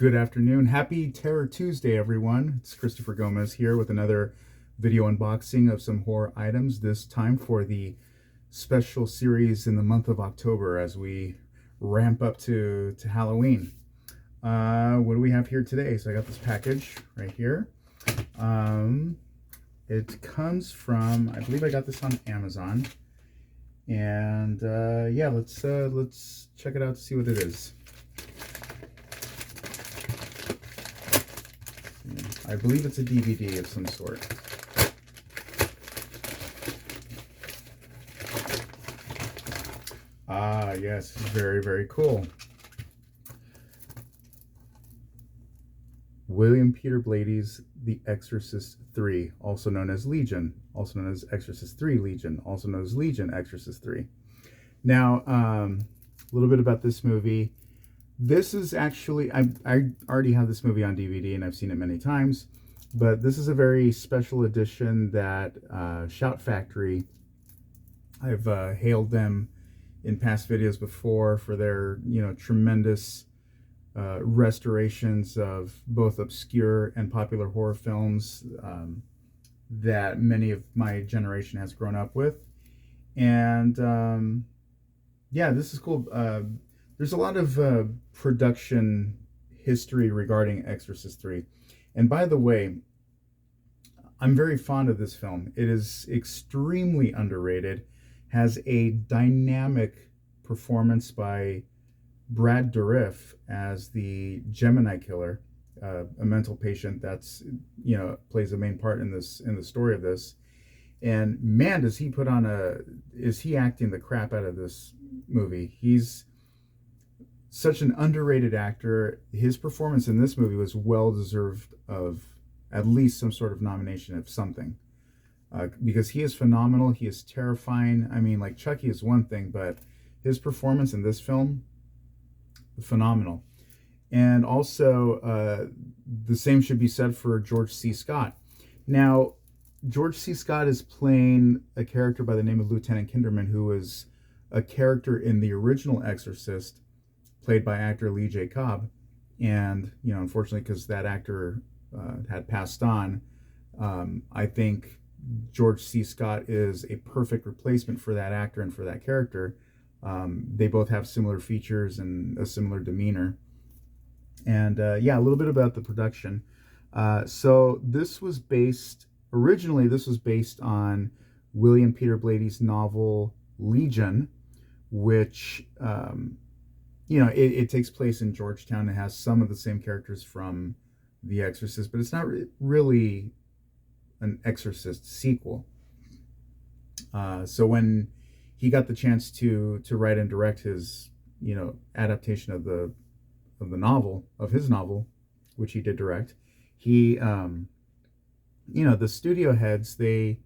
Good afternoon. Happy Terror Tuesday, everyone. It's Christopher Gomez here with another video unboxing of some horror items, this time for the special series in the month of October as we ramp up to Halloween. What do we have here today? So I got this package right here. It comes from, I believe I got this on Amazon. And yeah, let's check it out to see what it is. I believe it's a DVD of some sort. Ah, yes, very, very cool. William Peter Blady's The Exorcist 3, also known as Legion, also known as Exorcist 3 Legion, also known as Legion Exorcist 3. Now, a little bit about this movie. This is actually, I already have this movie on DVD and I've seen it many times, but this is a very special edition that Shout Factory, I've hailed them in past videos before for their, tremendous restorations of both obscure and popular horror films that many of my generation has grown up with. And yeah, this is cool. There's a lot of production history regarding Exorcist 3. And by the way, I'm very fond of this film. It is extremely underrated, has a dynamic performance by Brad Dourif as the Gemini killer, a mental patient that's, plays a main part in the story of this. And man, does he put on is he acting the crap out of this movie. He's such an underrated actor. His performance in this movie was well deserved of at least some sort of nomination of something, because he is phenomenal. He is terrifying. I mean, like, Chucky is one thing, but his performance in this film, phenomenal. And also, the same should be said for George C. Scott. Now, George C. Scott is playing a character by the name of Lieutenant Kinderman, who was a character in the original Exorcist, played by actor Lee J. Cobb. And, unfortunately, because that actor had passed on, I think George C. Scott is a perfect replacement for that actor and for that character. They both have similar features and a similar demeanor. And yeah, a little bit about the production. So this was originally this was based on William Peter Blady's novel Legion, which, it takes place in Georgetown. It has some of the same characters from The Exorcist, but it's not really an Exorcist sequel. So when he got the chance to write and direct his, adaptation of his novel, which he did direct, he, the studio heads, they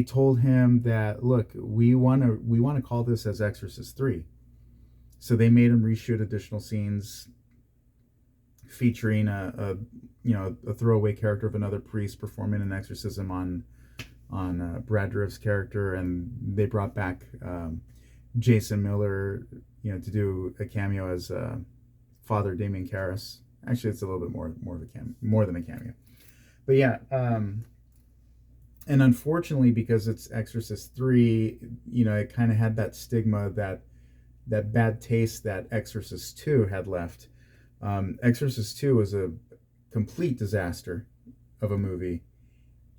told him that, look, we want to call this as Exorcist 3. So they made him reshoot additional scenes featuring a throwaway character of another priest performing an exorcism on Brad Dourif's character, and they brought back Jason Miller, to do a cameo as Father Damien Karras. Actually, it's a little bit more of a cameo, more than a cameo. But yeah, and unfortunately, because it's Exorcist 3, it kind of had that stigma, that bad taste that Exorcist 2 had left. Exorcist 2 was a complete disaster of a movie.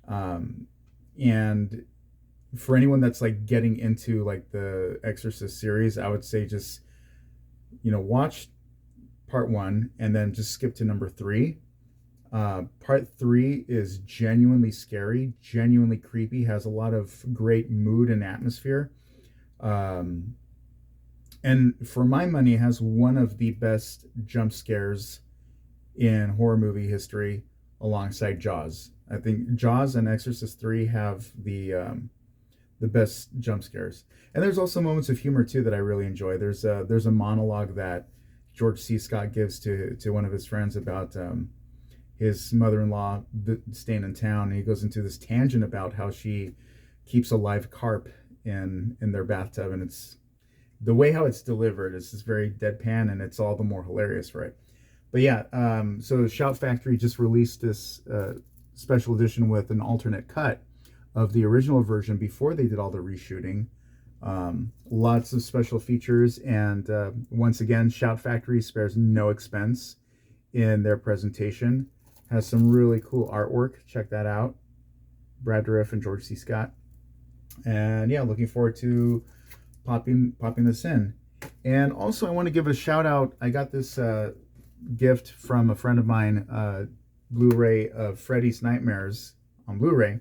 And for anyone that's like getting into like the Exorcist series, I would say just, watch part 1 and then just skip to number 3. Part 3 is genuinely scary, genuinely creepy, has a lot of great mood and atmosphere. And for my money, it has one of the best jump scares in horror movie history, alongside Jaws. I think Jaws and Exorcist 3 have the best jump scares. And there's also moments of humor too that I really enjoy. There's a monologue that George C. Scott gives to one of his friends about his mother-in-law staying in town, and he goes into this tangent about how she keeps a live carp in their bathtub, and it's the way how it's delivered is just very deadpan, and it's all the more hilarious for it. But yeah, so Shout Factory just released this special edition with an alternate cut of the original version before they did all the reshooting. Lots of special features, and once again, Shout Factory spares no expense in their presentation. Has some really cool artwork. Check that out. Brad Dourif and George C. Scott. And yeah, looking forward to popping this in. And also, I want to give a shout out. I got this gift from a friend of mine, Blu-ray of Freddy's Nightmares on Blu-ray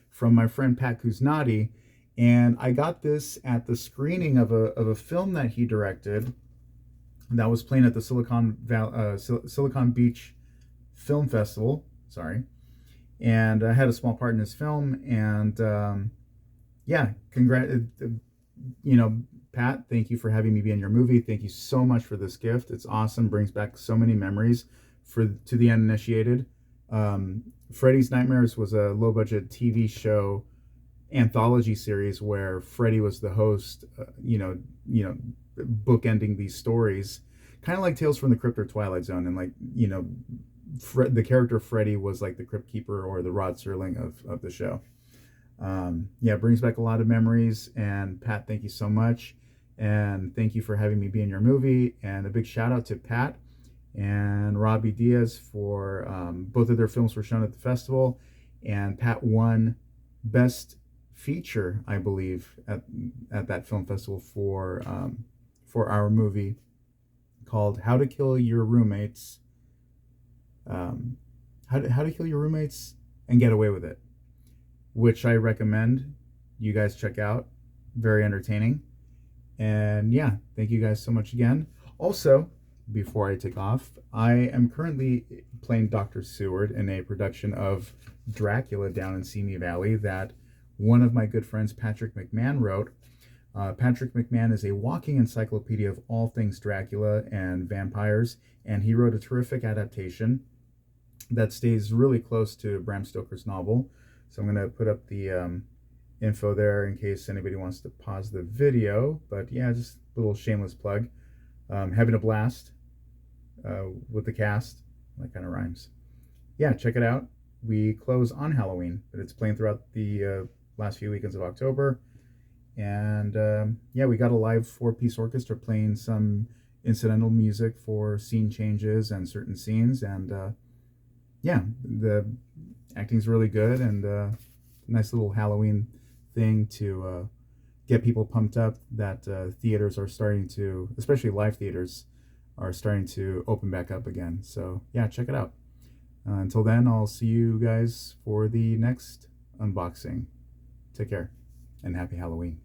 from my friend Pat Kuznati. And I got this at the screening of a film that he directed that was playing at the Silicon Beach Film Festival. Sorry. And I had a small part in this film. And yeah, Pat, thank you for having me be in your movie. Thank you so much for this gift. It's awesome. Brings back so many memories to the uninitiated. Freddy's Nightmares was a low-budget TV show anthology series where Freddy was the host. Bookending these stories, kind of like Tales from the Crypt or Twilight Zone, and the character Freddy was like the Crypt Keeper or the Rod Serling of the show. It brings back a lot of memories. And Pat, thank you so much. And thank you for having me be in your movie. And a big shout out to Pat and Robbie Diaz for both of their films were shown at the festival. And Pat won Best Feature, I believe, at that film festival for our movie called How to Kill Your Roommates. How to Kill Your Roommates and Get Away with It, which I recommend you guys check out. Very entertaining. And yeah, thank you guys so much again. Also, before I take off, I am currently playing Dr. Seward in a production of Dracula down in Simi Valley that one of my good friends, Patrick McMahon, wrote. Patrick McMahon is a walking encyclopedia of all things Dracula and vampires, and he wrote a terrific adaptation that stays really close to Bram Stoker's novel. So I'm going to put up the info there in case anybody wants to pause the video. But yeah, just a little shameless plug. Having a blast with the cast. That kind of rhymes. Yeah, check it out. We close on Halloween, but it's playing throughout the last few weekends of October. And yeah, we got a live 4-piece orchestra playing some incidental music for scene changes and certain scenes. And yeah, the acting's really good, and nice little Halloween thing to get people pumped up that theaters are starting to, especially live theaters, are starting to open back up again. So yeah, check it out. Until then, I'll see you guys for the next unboxing. Take care and happy Halloween.